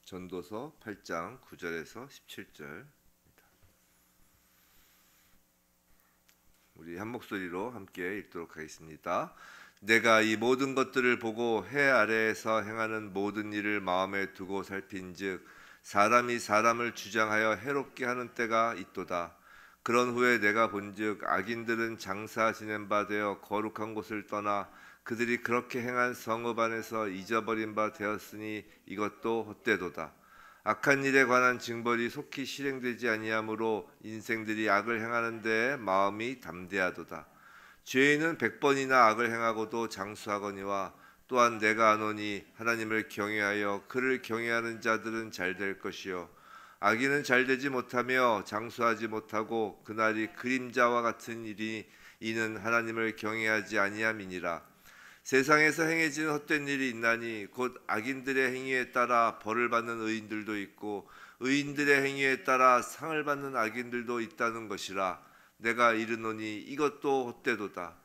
전도서 8장 9절에서 17절. 우리 한 목소리로 함께 읽도록 하겠습니다. 내가 이 모든 것들을 보고 해 아래에서 행하는 모든 일을 마음에 두고 살핀즉 사람이 사람을 주장하여 해롭게 하는 때가 있도다. 그런 후에 내가 본즉 악인들은 장사 지낸 바 되어 거룩한 곳을 떠나 그들이 그렇게 행한 성읍 안에서 잊어버린 바 되었으니 이것도 헛되도다. 악한 일에 관한 징벌이 속히 실행되지 아니하므로 인생들이 악을 행하는 데 마음이 담대하도다. 죄인은 100번이나 악을 행하고도 장수하거니와 또한 내가 아노니 하나님을 경외하여 그를 경외하는 자들은 잘 될 것이요 악인은 잘 되지 못하며 장수하지 못하고 그날이 그림자와 같은 일이 이는 하나님을 경외하지 아니함이니라. 세상에서 행해지는 헛된 일이 있나니 곧 악인들의 행위에 따라 벌을 받는 의인들도 있고 의인들의 행위에 따라 상을 받는 악인들도 있다는 것이라. 내가 이르노니 이것도 헛되도다.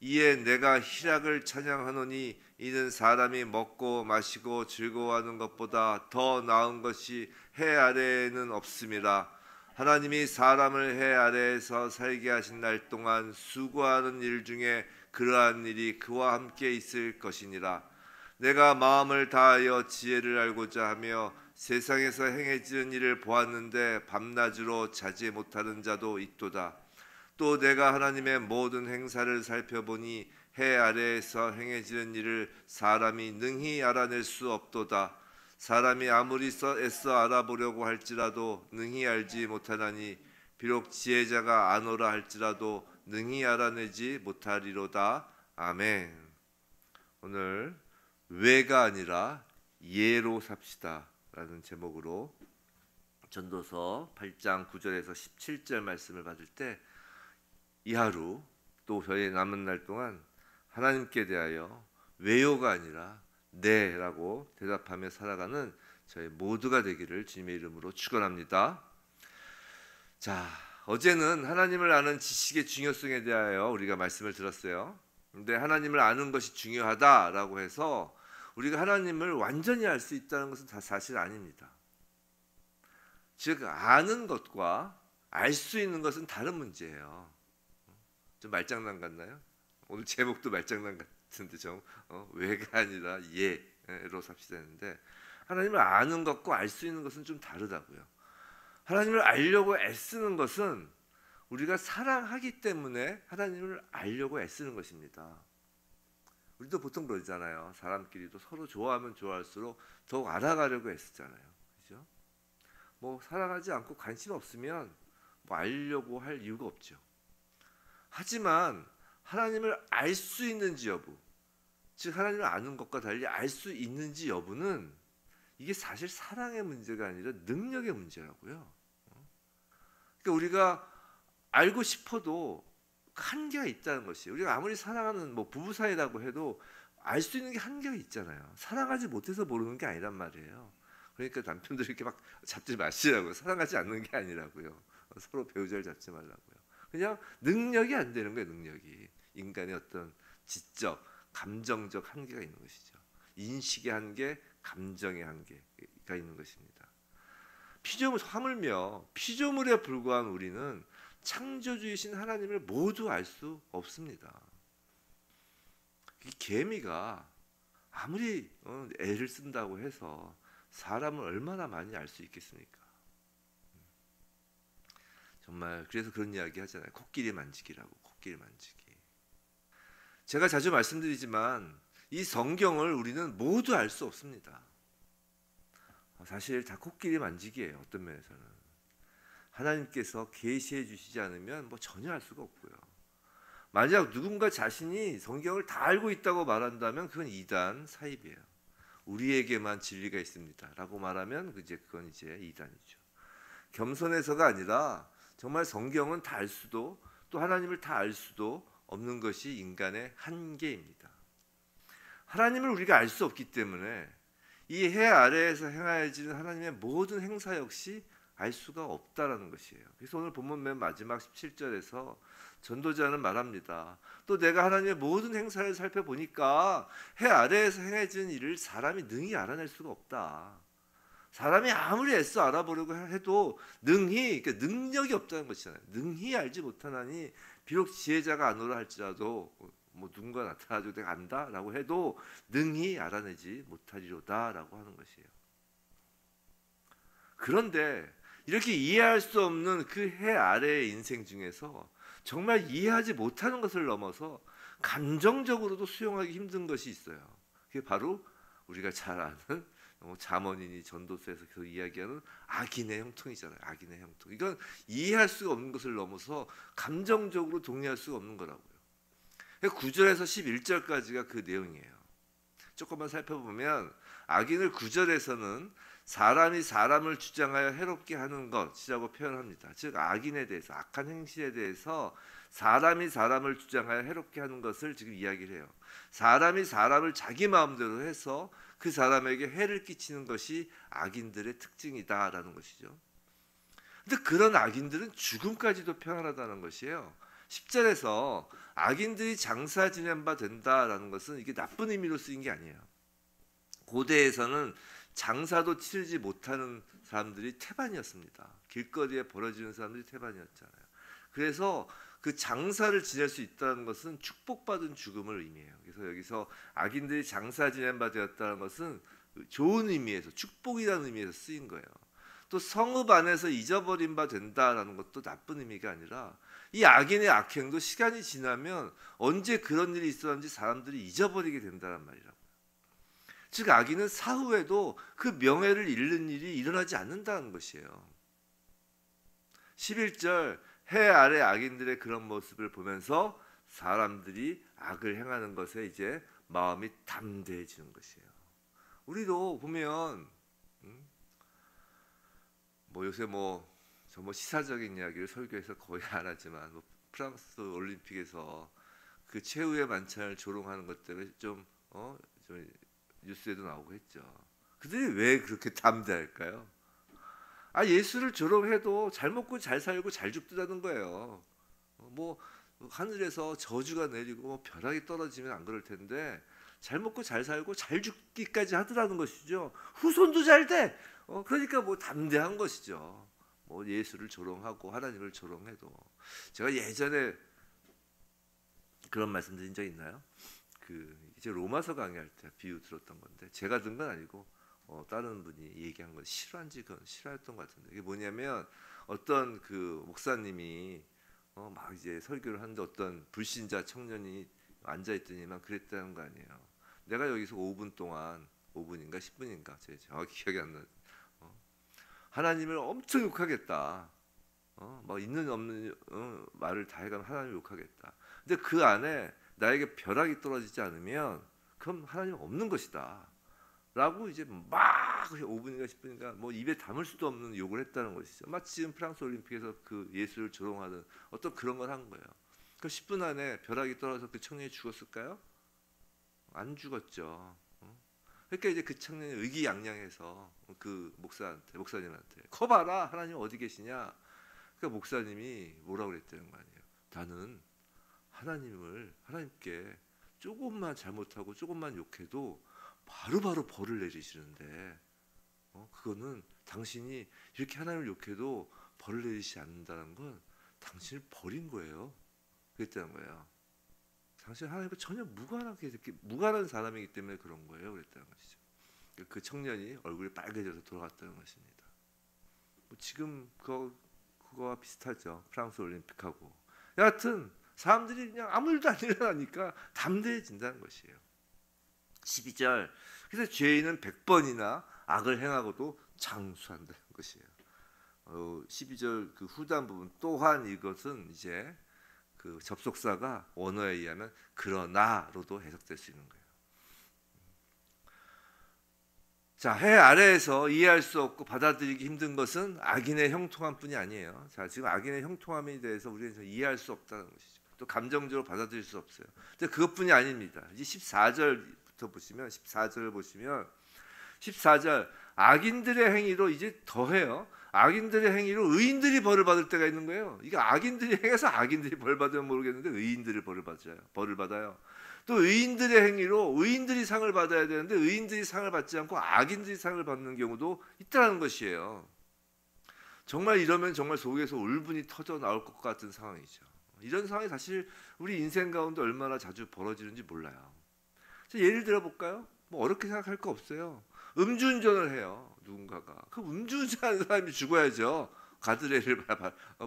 이에 내가 희락을 찬양하노니 이는 사람이 먹고 마시고 즐거워하는 것보다 더 나은 것이 해 아래에는 없음이라. 하나님이 사람을 해 아래에서 살게 하신 날 동안 수고하는 일 중에 그러한 일이 그와 함께 있을 것이니라. 내가 마음을 다하여 지혜를 알고자 하며 세상에서 행해지는 일을 보았는데 밤낮으로 자지 못하는 자도 있도다. 또 내가 하나님의 모든 행사를 살펴보니 해 아래에서 행해지는 일을 사람이 능히 알아낼 수 없도다. 사람이 아무리 애써 알아보려고 할지라도 능히 알지 못하나니 비록 지혜자가 아노라 할지라도 능히 알아내지 못하리로다. 아멘. 오늘 왜가 아니라 예로 삽시다 라는 제목으로 전도서 8장 9절에서 17절 말씀을 받을 때 이 하루 또 저희 남은 날 동안 하나님께 대하여 왜요가 아니라 네라고 대답하며 살아가는 저희 모두가 되기를 주님의 이름으로 축원합니다. 자, 어제는 하나님을 아는 지식의 중요성에 대하여 우리가 말씀을 들었어요. 근데 하나님을 아는 것이 중요하다라고 해서 우리가 하나님을 완전히 알 수 있다는 것은 다 사실 아닙니다. 즉 아는 것과 알 수 있는 것은 다른 문제예요. 좀 말장난 같나요? 오늘 제목도 말장난 같은데 좀 왜가 아니라 예로 삽시다 했는데 하나님을 아는 것과 알 수 있는 것은 좀 다르다고요. 하나님을 알려고 애쓰는 것은 우리가 사랑하기 때문에 하나님을 알려고 애쓰는 것입니다. 우리도 보통 그러잖아요. 사람끼리도 서로 좋아하면 좋아할수록 더욱 알아가려고 애쓰잖아요. 그죠? 뭐 사랑하지 않고 관심 없으면 뭐 알려고 할 이유가 없죠. 하지만 하나님을 알 수 있는지 여부, 즉 하나님을 아는 것과 달리 알 수 있는지 여부는 이게 사실 사랑의 문제가 아니라 능력의 문제라고요. 그러니까 우리가 알고 싶어도 한계가 있다는 것이에요. 우리가 아무리 사랑하는 뭐 부부 사이라고 해도 알 수 있는 게 한계가 있잖아요. 사랑하지 못해서 모르는 게 아니란 말이에요. 그러니까 남편들 이렇게 막 잡지 마시라고요. 사랑하지 않는 게 아니라고요. 서로 배우자를 잡지 말라고요. 그냥 능력이 안 되는 거예요. 능력이 인간의 어떤 지적, 감정적 한계가 있는 것이죠. 인식의 한계, 감정의 한계가 있는 것입니다. 하물며 피조물에 불과한 우리는 창조주이신 하나님을 모두 알 수 없습니다. 이 개미가 아무리 애를 쓴다고 해서 사람을 얼마나 많이 알 수 있겠습니까? 정말 그래서 그런 이야기 하잖아요. 코끼리 만지기라고. 코끼리 만지기. 제가 자주 말씀드리지만 이 성경을 우리는 모두 알 수 없습니다. 사실 다 코끼리 만지기예요. 어떤 면에서는 하나님께서 계시해 주시지 않으면 뭐 전혀 알 수가 없고요. 만약 누군가 자신이 성경을 다 알고 있다고 말한다면 그건 이단 사입이에요. 우리에게만 진리가 있습니다라고 말하면 그건 이제 이단이죠. 겸손해서가 아니라 정말 성경은 다 알 수도 또 하나님을 다 알 수도 없는 것이 인간의 한계입니다. 하나님을 우리가 알 수 없기 때문에 이 해 아래에서 행하여지는 하나님의 모든 행사 역시 알 수가 없다라는 것이에요. 그래서 오늘 본문 맨 마지막 17절에서 전도자는 말합니다. 또 내가 하나님의 모든 행사를 살펴보니까 해 아래에서 행해지는 일을 사람이 능히 알아낼 수가 없다. 사람이 아무리 애써 알아보려고 해도 능히, 그러니까 능력이 없다는 것이잖아요. 능히 알지 못하나니 비록 지혜자가 안오라 할지라도 뭐 누군가 나타나지고 내가 안다라고 해도 능히 알아내지 못하리로다라고 하는 것이에요. 그런데 이렇게 이해할 수 없는 그 해 아래의 인생 중에서 정말 이해하지 못하는 것을 넘어서 감정적으로도 수용하기 힘든 것이 있어요. 그게 바로 우리가 잘 아는 잠언이니 전도서에서 계속 이야기하는 악인의 형통이잖아요. 악인의 형통. 이건 이해할 수가 없는 것을 넘어서 감정적으로 동의할 수가 없는 거라고요. 9절에서 11절까지가 그 내용이에요. 조금만 살펴보면 악인을 9절에서는 사람이 사람을 주장하여 해롭게 하는 것이라고 표현합니다. 즉 악인에 대해서, 악한 행실에 대해서 사람이 사람을 주장하여 해롭게 하는 것을 지금 이야기를 해요. 사람이 사람을 자기 마음대로 해서 그 사람에게 해를 끼치는 것이 악인들의 특징이다라는 것이죠. 근데 그런 악인들은 죽음까지도 평안하다는 것이에요. 10절에서 악인들이 장사 지낸 바 된다라는 것은 이게 나쁜 의미로 쓰인 게 아니에요. 고대에서는 장사도 치르지 못하는 사람들이 태반이었습니다. 길거리에 벌어지는 사람들이 태반이었잖아요. 그래서 그 장사를 지낼 수 있다는 것은 축복받은 죽음을 의미해요. 그래서 여기서 악인들이 장사 지낸 바 되었다는 것은 좋은 의미에서, 축복이라는 의미에서 쓰인 거예요. 또 성읍 안에서 잊어버린 바 된다라는 것도 나쁜 의미가 아니라 이 악인의 악행도 시간이 지나면 언제 그런 일이 있었는지 사람들이 잊어버리게 된다는 말이라고요. 즉 악인은 사후에도 그 명예를 잃는 일이 일어나지 않는다는 것이에요. 11절 해 아래 악인들의 그런 모습을 보면서 사람들이 악을 행하는 것에 이제 마음이 담대해지는 것이에요. 우리도 보면 뭐 요새 저 시사적인 이야기를 설교에서 거의 안 하지만 프랑스 올림픽에서 그 최후의 만찬을 조롱하는 것 때문에 좀 뉴스에도 나오고 했죠. 그들이 왜 그렇게 담대할까요? 예수를 조롱해도 잘 먹고 잘 살고 잘 죽더라는 거예요. 하늘에서 저주가 내리고 벼락이 떨어지면 안 그럴 텐데 잘 먹고 잘 살고 잘 죽기까지 하더라는 것이죠. 후손도 잘 돼. 그러니까 담대한 것이죠. 예수를 조롱하고 하나님을 조롱해도. 제가 예전에 그런 말씀 드린 적 있나요? 이제 로마서 강의할 때 비유 들었던 건데 제가 든 건 아니고 다른 분이 얘기한 건 실화인지 그건 실화였던 것 같은데, 이게 뭐냐면 어떤 그 목사님이 막 이제 설교를 하는데 어떤 불신자 청년이 앉아 있더니만 그랬다는 거 아니에요. 내가 여기서 5분 동안 5분인가 10분인가 제가 정확히 기억이 안 나요. 하나님을 엄청 욕하겠다. 막 있는 없는 말을 다 해가면 하나님을 욕하겠다. 근데 그 안에 나에게 벼락이 떨어지지 않으면 그럼 하나님 없는 것이다 라고 이제 막 5분인가 10분인가 입에 담을 수도 없는 욕을 했다는 것이죠. 마치 지금 프랑스 올림픽에서 그 예수를 조롱하는 어떤 그런 걸 한 거예요. 그 10분 안에 벼락이 떨어져서 그 청년이 죽었을까요? 안 죽었죠. 그러니까 이제 그 청년이 의기양양해서 그 목사님한테 커봐라 하나님 어디 계시냐. 그러니까 목사님이 뭐라고 그랬다는 거 아니에요. 나는 하나님께 조금만 잘못하고 조금만 욕해도 바로바로 벌을 내리시는데 그거는 당신이 이렇게 하나님을 욕해도 벌을 내리시지 않는다는 건 당신을 버린 거예요. 그랬다는 거예요. 당신 하나님과 전혀 무관한 사람이기 때문에 그런 거예요. 그랬다는 것이죠. 그 청년이 얼굴이 빨개져서 돌아갔다는 것입니다. 지금 그거와 비슷하죠. 프랑스 올림픽하고. 여하튼 사람들이 그냥 아무 일도 안 일어나니까 담대해진다는 것이에요. 12절 그래서 죄인은 100번이나 악을 행하고도 장수한다는 것이에요. 12절 그 후단 부분 또한 이것은 이제 그 접속사가 원어에 의하면 그러나로도 해석될 수 있는 거예요. 자, 해 아래에서 이해할 수 없고 받아들이기 힘든 것은 악인의 형통함뿐이 아니에요. 자, 지금 악인의 형통함에 대해서 우리는 이해할 수 없다는 것이죠. 또 감정적으로 받아들일 수 없어요. 근데 그것뿐이 아닙니다. 이제 14절부터 보시면 14절 악인들의 행위로 이제 더해요. 악인들의 행위로 의인들이 벌을 받을 때가 있는 거예요. 이게 악인들이 행해서 악인들이 벌 받으면 모르겠는데 의인들이 벌을 받아요. 또 또 의인들의 행위로 의인들이 상을 받아야 되는데 의인들이 상을 받지 않고 악인들이 상을 받는 경우도 있다는 것이에요. 정말 이러면 정말 속에서 울분이 터져 나올 것 같은 상황이죠. 이런 상황이 사실 우리 인생 가운데 얼마나 자주 벌어지는지 몰라요. 예를 들어 볼까요? 뭐 어렵게 생각할 거 없어요. 음주운전을 해요. 누군가가. 그 음주운전하는 사람이 죽어야죠. 가드레일을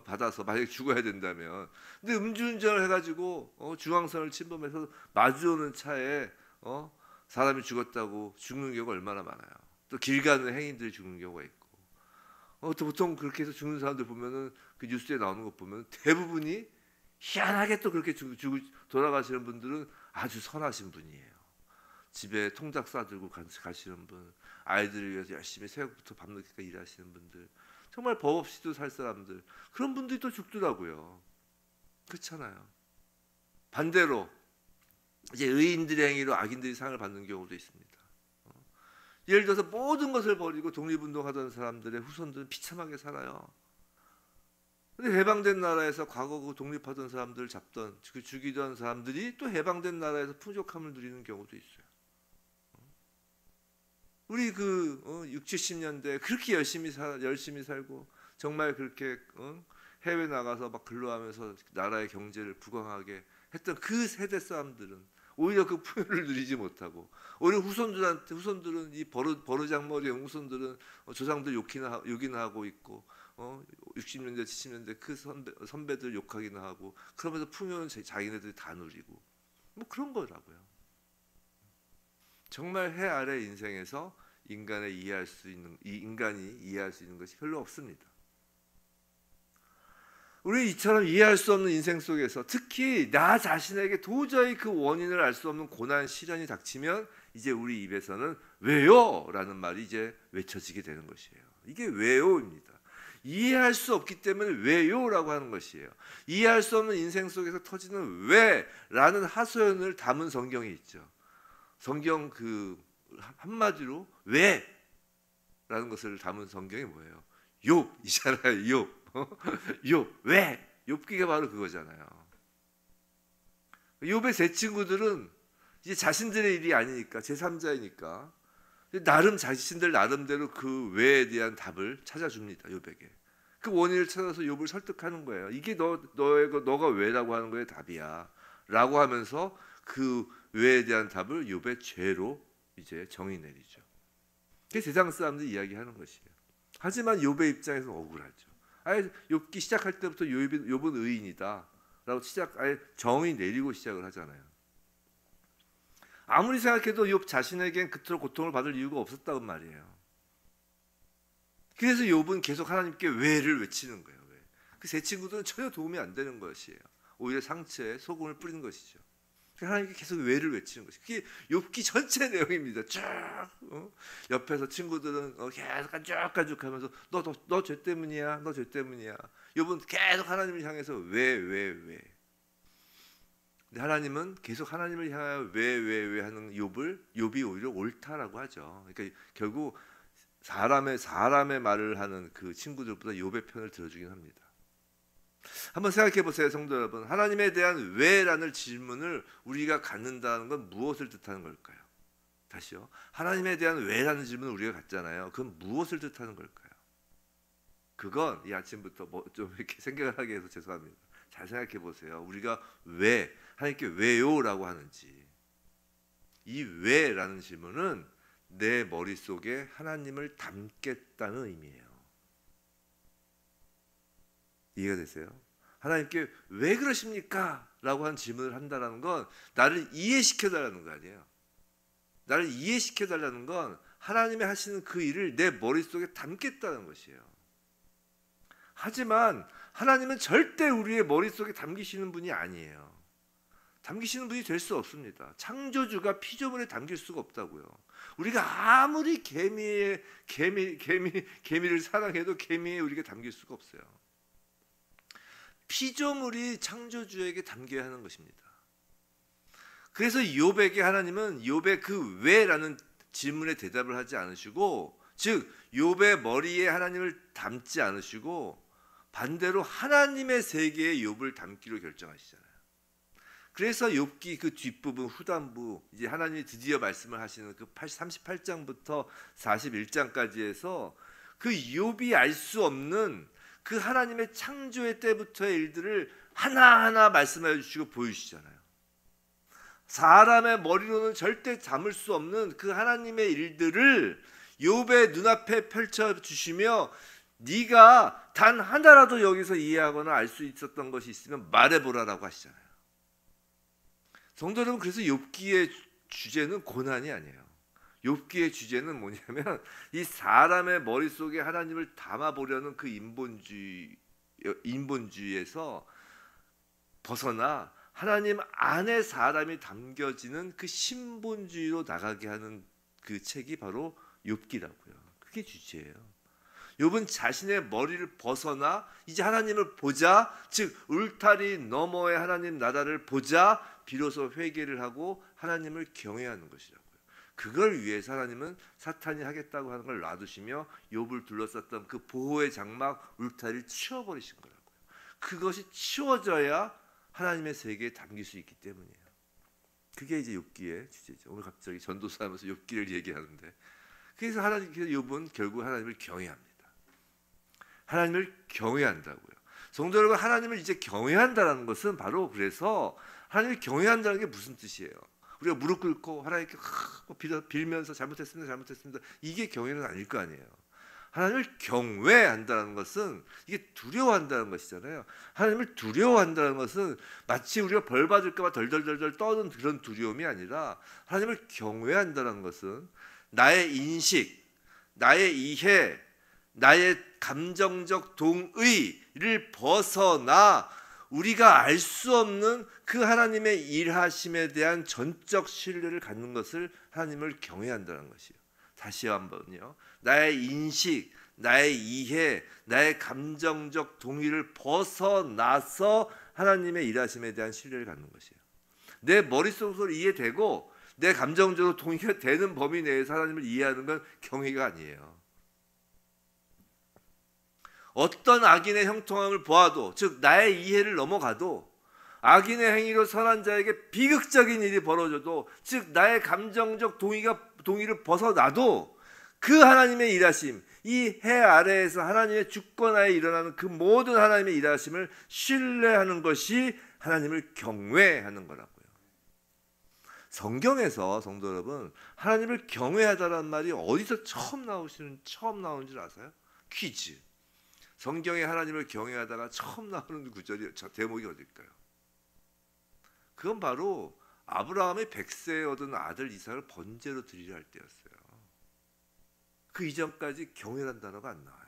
받아서 만약에 죽어야 된다면. 근데 음주운전을 해가지고 중앙선을 침범해서 마주오는 차에 사람이 죽었다고 죽는 경우가 얼마나 많아요. 또 길 가는 행인들이 죽는 경우가 있고. 또 보통 그렇게 해서 죽는 사람들 보면은 그 뉴스에 나오는 것 보면 대부분이 희한하게 또 그렇게 돌아가시는 분들은 아주 선하신 분이에요. 집에 통닭 싸들고 가시는 분, 아이들을 위해서 열심히 새벽부터 밤늦게까지 일하시는 분들, 정말 법 없이도 살 사람들, 그런 분들이 또 죽더라고요. 그렇잖아요. 반대로 이제 의인들의 행위로 악인들이 상을 받는 경우도 있습니다. 예를 들어서 모든 것을 버리고 독립운동하던 사람들의 후손들은 비참하게 살아요. 근데 해방된 나라에서 과거 그 독립하던 사람들을 잡던, 죽이던 사람들이 또 해방된 나라에서 풍족함을 누리는 경우도 있어요. 우리 그 6, 70년대 그렇게 열심히 살고 정말 그렇게 해외 나가서 막 근로하면서 나라의 경제를 부강하게 했던 그 세대 사람들은 오히려 그 풍요를 누리지 못하고 오히려 후손들은 이 버르장머리의 후손들은 조상들 욕이나 하고 있고 60년대 70년대 그 선배들 욕하기나 하고 그러면서 풍요는 자기네들이 다 누리고 뭐 그런 거라고요. 정말 해 아래 인생에서 인간이 이해할 수 있는 것이 별로 없습니다. 우리 이처럼 이해할 수 없는 인생 속에서 특히 나 자신에게 도저히 그 원인을 알 수 없는 고난 시련이 닥치면 이제 우리 입에서는 왜요? 라는 말이 이제 외쳐지게 되는 것이에요. 이게 왜요입니다. 이해할 수 없기 때문에 왜요? 라고 하는 것이에요. 이해할 수 없는 인생 속에서 터지는 왜? 라는 하소연을 담은 성경이 있죠. 성경 그 한마디로 왜? 라는 것을 담은 성경이 뭐예요? 욥이잖아요. 욥. 욥 왜? 욥기가 바로 그거잖아요. 욥의 세 친구들은 이제 자신들의 일이 아니니까 제3자이니까 자신들 나름대로 그 왜에 대한 답을 찾아줍니다. 욥에게. 그 원인을 찾아서 욥을 설득하는 거예요. 이게 너가 왜라고 하는 거에 답이야. 라고 하면서 그 왜에 대한 답을 욥의 죄로 이제 정의 내리죠. 그게 세상 사람들이 이야기하는 것이에요. 하지만 욥의 입장에서는 억울하죠. 아예 욥기 시작할 때부터 욥은 의인이다 라고 아예 정의 내리고 시작을 하잖아요. 아무리 생각해도 욥 자신에겐 그토록 고통을 받을 이유가 없었다는 말이에요. 그래서 욥은 계속 하나님께 왜를 외치는 거예요. 왜? 그 세 친구들은 전혀 도움이 안 되는 것이에요. 오히려 상처에 소금을 뿌리는 것이죠. 하나님께 계속 왜를 외치는 것이 그게 욥기 전체 내용입니다. 쭉 옆에서 친구들은 계속 깐죽깐죽하면서 너 죄 때문이야, 너 죄 때문이야. 욥은 계속 하나님을 향해서 왜. 근데 하나님은 계속 하나님을 향하여 왜 하는 욥이 오히려 옳다라고 하죠. 그러니까 결국 사람의 말을 하는 그 친구들보다 욥의 편을 들어주긴 합니다. 한번 생각해 보세요, 성도 여러분. 하나님에 대한 왜라는 질문을 우리가 갖는다는 건 무엇을 뜻하는 걸까요? 다시요. 하나님에 대한 왜라는 질문을 우리가 갖잖아요. 그건 무엇을 뜻하는 걸까요? 그건 이 아침부터 좀 이렇게 생각을 하게 해서 죄송합니다. 잘 생각해 보세요. 우리가 왜 하나님께 왜요라고 하는지. 이 왜라는 질문은 내 머릿속에 하나님을 담겠다는 의미예요. 이해가 되세요? 하나님께 왜 그러십니까? 라고 한 질문을 한다는 건 나를 이해시켜달라는 거 아니에요. 나를 이해시켜달라는 건 하나님이 하시는 그 일을 내 머릿속에 담겠다는 것이에요. 하지만 하나님은 절대 우리의 머릿속에 담기시는 분이 아니에요. 담기시는 분이 될 수 없습니다. 창조주가 피조물에 담길 수가 없다고요. 우리가 아무리 개미를 사랑해도 개미에 우리가 담길 수가 없어요. 피조물이 창조주에게 담겨야 하는 것입니다. 그래서 욥에게 하나님은 욥의 그 왜라는 질문에 대답을 하지 않으시고, 즉 욥의 머리에 하나님을 담지 않으시고 반대로 하나님의 세계에 욥을 담기로 결정하시잖아요. 그래서 욥기 그 뒷부분 후반부 이제 하나님이 드디어 말씀을 하시는 그 38장부터 41장까지 해서 그 욥이 알 수 없는 그 하나님의 창조의 때부터의 일들을 하나하나 말씀해 주시고 보여주시잖아요. 사람의 머리로는 절대 담을 수 없는 그 하나님의 일들을 욥의 눈앞에 펼쳐 주시며 네가 단 하나라도 여기서 이해하거나 알 수 있었던 것이 있으면 말해보라라고 하시잖아요. 성도 여러분, 그래서 욥기의 주제는 고난이 아니에요. 욥기의 주제는 뭐냐면 이 사람의 머릿속에 하나님을 담아보려는 그 인본주의에서 벗어나 하나님 안에 사람이 담겨지는 그 신본주의로 나가게 하는 그 책이 바로 욥기라고요. 그게 주제예요. 욥은 자신의 머리를 벗어나 이제 하나님을 보자, 즉 울타리 너머의 하나님 나라를 보자 비로소 회개를 하고 하나님을 경외하는 것이라고요. 그걸 위해서 하나님은 사탄이 하겠다고 하는 걸 놔두시며 욥을 둘러쌌던 그 보호의 장막 울타리를 치워버리신 거라고요. 그것이 치워져야 하나님의 세계에 담길 수 있기 때문이에요. 그게 이제 욥기의 주제죠. 오늘 갑자기 전도사하면서 욥기를 얘기하는데, 그래서 욥은 결국 하나님을 경외합니다. 하나님을 경외한다고요. 성도 여러분, 하나님을 이제 경외한다는 것은 바로 그래서 하나님을 경외한다는 게 무슨 뜻이에요? 우리가 무릎 꿇고 하나님께 빌면서 잘못했습니다. 이게 경외는 아닐 거 아니에요. 하나님을 경외한다는 것은 이게 두려워한다는 것이잖아요. 하나님을 두려워한다는 것은 마치 우리가 벌 받을까 봐 덜덜덜덜 떠는 그런 두려움이 아니라, 하나님을 경외한다는 것은 나의 인식, 나의 이해, 나의 감정적 동의를 벗어나 우리가 알 수 없는 그 하나님의 일하심에 대한 전적 신뢰를 갖는 것을 하나님을 경외한다는 것이에요. 다시 한번요. 나의 인식, 나의 이해, 나의 감정적 동의를 벗어나서 하나님의 일하심에 대한 신뢰를 갖는 것이에요. 내 머릿속으로 이해되고 내 감정적으로 동의가 되는 범위 내에서 하나님을 이해하는 건 경외가 아니에요. 어떤 악인의 형통함을 보아도, 즉 나의 이해를 넘어가도, 악인의 행위로 선한 자에게 비극적인 일이 벌어져도, 즉 나의 감정적 동의를 벗어나도 그 하나님의 일하심, 이 해 아래에서 하나님의 주권하에 일어나는 그 모든 하나님의 일하심을 신뢰하는 것이 하나님을 경외하는 거라고요. 성경에서 성도 여러분, 하나님을 경외하다라는 말이 어디서 처음 나온 줄 아세요? 퀴즈. 성경에 하나님을 경외하다가 처음 나오는 구절이, 대목이 어딜까요? 그건 바로 아브라함의 100세에 얻은 아들 이삭을 번제로 드리려 할 때였어요. 그 이전까지 경외라는 단어가 안 나와요.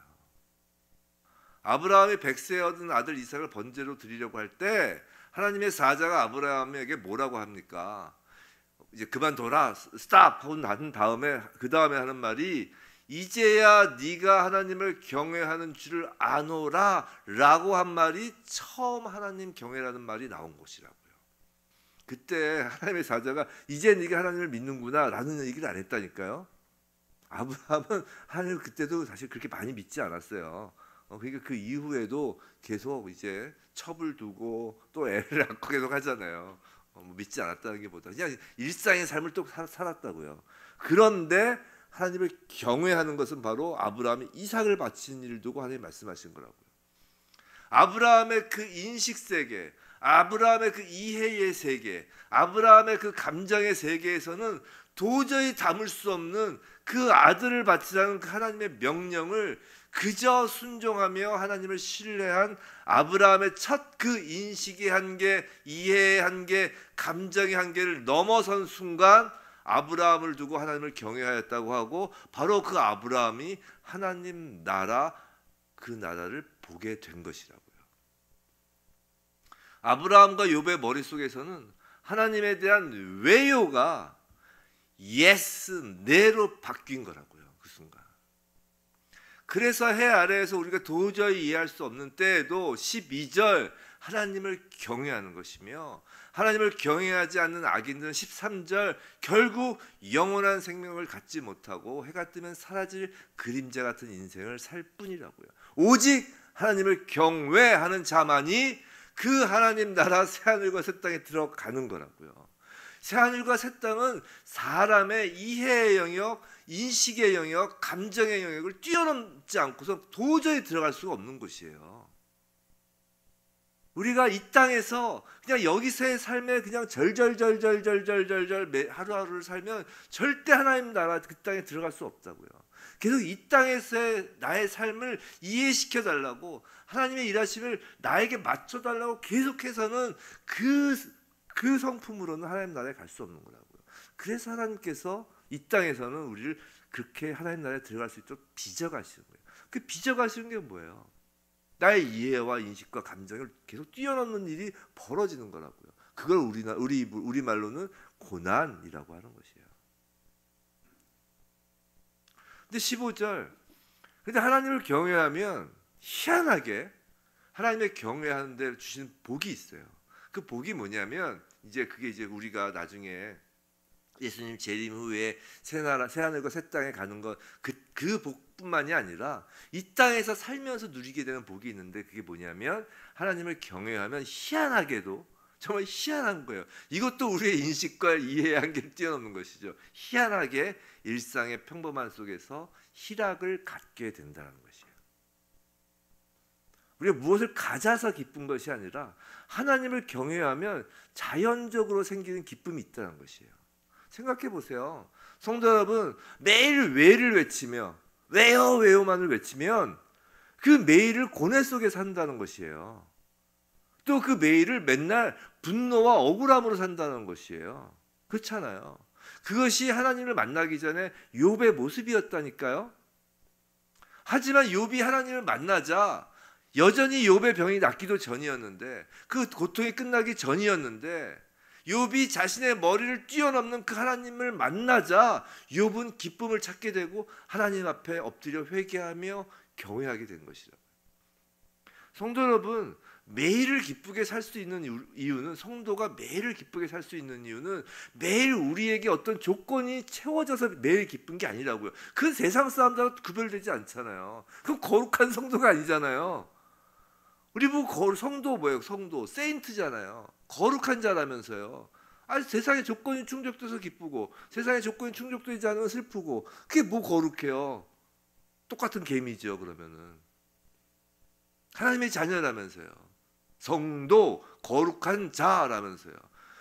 아브라함이 100세에 얻은 아들 이삭을 번제로 드리려고 할 때 하나님의 사자가 아브라함에게 뭐라고 합니까? 이제 그만둬라, 스탑 하고 난 다음에 그 다음에 하는 말이, 이제야 네가 하나님을 경외하는 줄을 아노라 라고 한 말이 처음 하나님 경외라는 말이 나온 것이라고요. 그때 하나님의 사자가 이제 네가 하나님을 믿는구나 라는 얘기를 안 했다니까요. 아브라함은 하나님을 그때도 사실 그렇게 많이 믿지 않았어요. 그러니까 그 이후에도 계속 이제 첩을 두고 또 애를 낳고 계속 하잖아요. 믿지 않았다는 게 보다 그냥 일상의 삶을 또 살았다고요. 그런데 하나님을 경외하는 것은 바로 아브라함이 이삭을 바친 일을 두고 하나님 말씀하신 거라고요. 아브라함의 그 인식 세계, 아브라함의 그 이해의 세계, 아브라함의 그 감정의 세계에서는 도저히 담을 수 없는 그 아들을 바치라는 그 하나님의 명령을 그저 순종하며 하나님을 신뢰한 아브라함의 첫 그 인식의 한계, 이해의 한계, 감정의 한계를 넘어선 순간 아브라함을 두고 하나님을 경외하였다고 하고, 바로 그 아브라함이 하나님 나라, 그 나라를 보게 된 것이라고요. 아브라함과 욥의 머릿속에서는 하나님에 대한 외요가 예스, 네로 바뀐 거라고요. 그 순간. 그래서 해 아래에서 우리가 도저히 이해할 수 없는 때에도 12절 하나님을 경외하는 것이며, 하나님을 경외하지 않는 악인들은 13절 결국 영원한 생명을 갖지 못하고 해가 뜨면 사라질 그림자 같은 인생을 살 뿐이라고요. 오직 하나님을 경외하는 자만이 그 하나님 나라 새하늘과 새 땅에 들어가는 거라고요. 새하늘과 새 땅은 사람의 이해의 영역, 인식의 영역, 감정의 영역을 뛰어넘지 않고서 도저히 들어갈 수가 없는 곳이에요. 우리가 이 땅에서 그냥 여기서의 삶에 그냥 절절절절절절절 하루하루를 살면 절대 하나님 나라 그 땅에 들어갈 수 없다고요. 계속 이 땅에서의 나의 삶을 이해시켜 달라고, 하나님의 일하심을 나에게 맞춰 달라고 계속해서는 그 성품으로는 하나님 나라에 갈 수 없는 거라고요. 그래서 하나님께서 이 땅에서는 우리를 그렇게 하나님 나라에 들어갈 수 있도록 빚어가시는 거예요. 그 빚어가시는 게 뭐예요? 나의 이해와 인식과 감정을 계속 뛰어넘는 일이 벌어지는 거라고요. 그걸 우리 말로는 고난이라고 하는 것이에요. 근데 15절, 근데 하나님을 경외하면 희한하게 하나님의 경외하는 데 주시는 복이 있어요. 그 복이 뭐냐면 그게 이제 우리가 나중에 예수님 재림 후에 새하늘과 새 땅에 가는 것, 그 복뿐만이 아니라 이 땅에서 살면서 누리게 되는 복이 있는데, 그게 뭐냐면 하나님을 경외하면 희한하게도, 정말 희한한 거예요. 이것도 우리의 인식과 이해의 한계를 뛰어넘는 것이죠. 희한하게 일상의 평범한 속에서 희락을 갖게 된다는 것이에요. 우리가 무엇을 가져서 기쁜 것이 아니라 하나님을 경외하면 자연적으로 생기는 기쁨이 있다는 것이에요. 생각해 보세요. 성도 여러분, 매일 왜를 외치며 왜요 왜요만을 외치면 그 매일을 고뇌 속에 산다는 것이에요. 또 그 매일을 맨날 분노와 억울함으로 산다는 것이에요. 그렇잖아요. 그것이 하나님을 만나기 전에 욥의 모습이었다니까요. 하지만 욥이 하나님을 만나자 여전히 욥의 병이 낫기도 전이었는데, 그 고통이 끝나기 전이었는데, 욥이 자신의 머리를 뛰어넘는 그 하나님을 만나자 욥은 기쁨을 찾게 되고 하나님 앞에 엎드려 회개하며 경외하게 된 것이죠. 성도 여러분, 매일을 기쁘게 살 수 있는 이유는, 성도가 매일을 기쁘게 살 수 있는 이유는 매일 우리에게 어떤 조건이 채워져서 매일 기쁜 게 아니라고요. 그건 세상 사람들하고 구별되지 않잖아요. 그럼 거룩한 성도가 아니잖아요. 우리 보고 성도 뭐예요? 성도 세인트잖아요. 거룩한 자라면서요. 세상의 조건이 충족돼서 기쁘고 세상의 조건이 충족되지 않으면 슬프고, 그게 뭐 거룩해요? 똑같은 개미죠. 그러면은 하나님의 자녀라면서요. 성도 거룩한 자라면서요.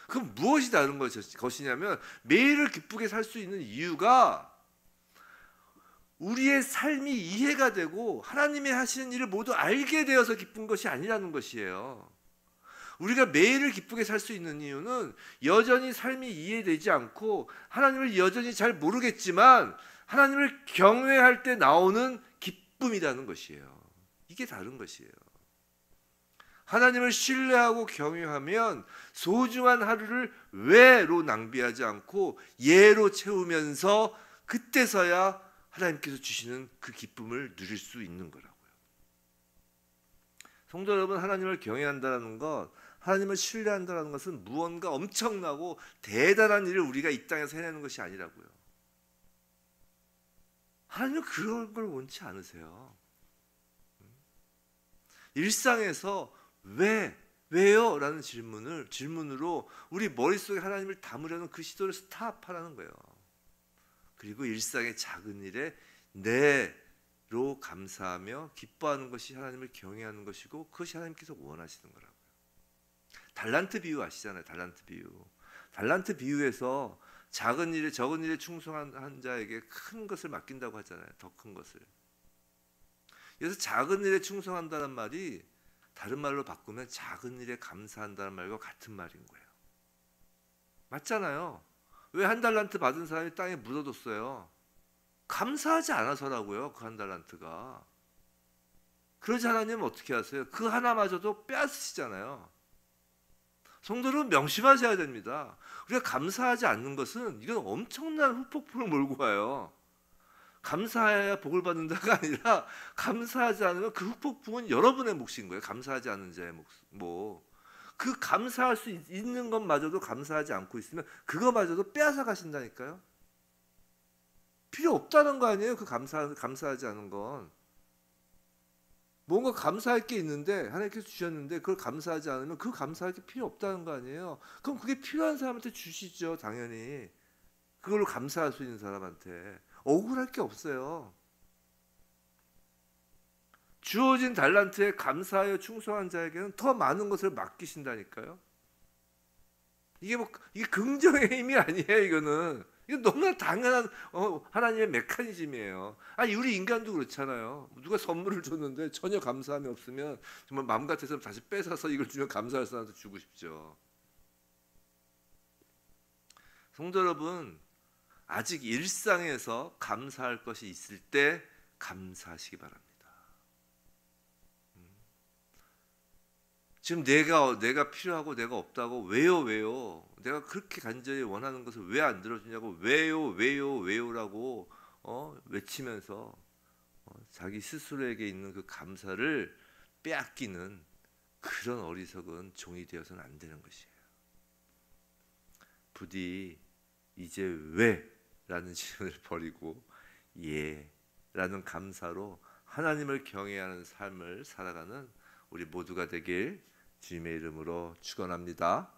그럼 무엇이 다른 것이냐면, 매일을 기쁘게 살 수 있는 이유가 우리의 삶이 이해가 되고 하나님의 하시는 일을 모두 알게 되어서 기쁜 것이 아니라는 것이에요. 우리가 매일을 기쁘게 살 수 있는 이유는 여전히 삶이 이해되지 않고 하나님을 여전히 잘 모르겠지만 하나님을 경외할 때 나오는 기쁨이라는 것이에요. 이게 다른 것이에요. 하나님을 신뢰하고 경외하면 소중한 하루를 왜로 낭비하지 않고 예로 채우면서 그때서야 하나님께서 주시는 그 기쁨을 누릴 수 있는 거라고요. 성도 여러분, 하나님을 경외한다는 것, 하나님을 신뢰한다는 것은 무언가 엄청나고 대단한 일을 우리가 이 땅에서 해내는 것이 아니라고요. 하나님은 그런 걸 원치 않으세요. 일상에서 왜요? 라는 질문으로 우리 머릿속에 하나님을 담으려는 그 시도를 스탑하라는 거예요. 그리고 일상의 작은 일에 네로 감사하며 기뻐하는 것이 하나님을 경외하는 것이고, 그것이 하나님께서 원하시는 거라고요. 달란트 비유 아시잖아요. 달란트 비유에서 적은 일에 충성한 자에게 큰 것을 맡긴다고 하잖아요. 더 큰 것을. 그래서 작은 일에 충성한다는 말이 다른 말로 바꾸면 작은 일에 감사한다는 말과 같은 말인 거예요. 맞잖아요. 왜 한 달란트 받은 사람이 땅에 묻어뒀어요? 감사하지 않아서라고요. 그 한 달란트가. 그러지 하나님은 어떻게 하세요? 그 하나마저도 빼앗으시잖아요. 성도는 명심하셔야 됩니다. 우리가 감사하지 않는 것은 이건 엄청난 후폭풍을 몰고 와요. 감사해야 복을 받는다가 아니라, 감사하지 않으면 그 후폭풍은 여러분의 몫인 거예요. 감사하지 않는 자의 몫. 그 감사할 수 있는 것마저도 감사하지 않고 있으면 그거마저도 빼앗아 가신다니까요. 필요 없다는 거 아니에요. 그 감사하지 않은 건. 뭔가 감사할 게 있는데 하나님께서 주셨는데 그걸 감사하지 않으면 그 감사할 게 필요 없다는 거 아니에요. 그럼 그게 필요한 사람한테 주시죠, 당연히. 그걸로 감사할 수 있는 사람한테. 억울할 게 없어요. 주어진 달란트에 감사하여 충성한 자에게는 더 많은 것을 맡기신다니까요. 이게 긍정의 힘이 아니에요. 이거는 이거 너무나 당연한 하나님의 메커니즘이에요. 아니 우리 인간도 그렇잖아요. 누가 선물을 줬는데 전혀 감사함이 없으면 정말 마음 같아서 다시 뺏어서 이걸 주면 감사할 사람한테 주고 싶죠. 성도 여러분, 아직 일상에서 감사할 것이 있을 때 감사하시기 바랍니다. 지금 내가 필요하고 내가 없다고 왜요? 내가 그렇게 간절히 원하는 것을 왜 안 들어주냐고 왜요라고 외치면서 자기 스스로에게 있는 그 감사를 빼앗기는 그런 어리석은 종이 되어서는 안 되는 것이에요. 부디 이제 왜라는 질문을 버리고 예라는 감사로 하나님을 경외하는 삶을 살아가는 우리 모두가 되길 주님의 이름으로 축원합니다.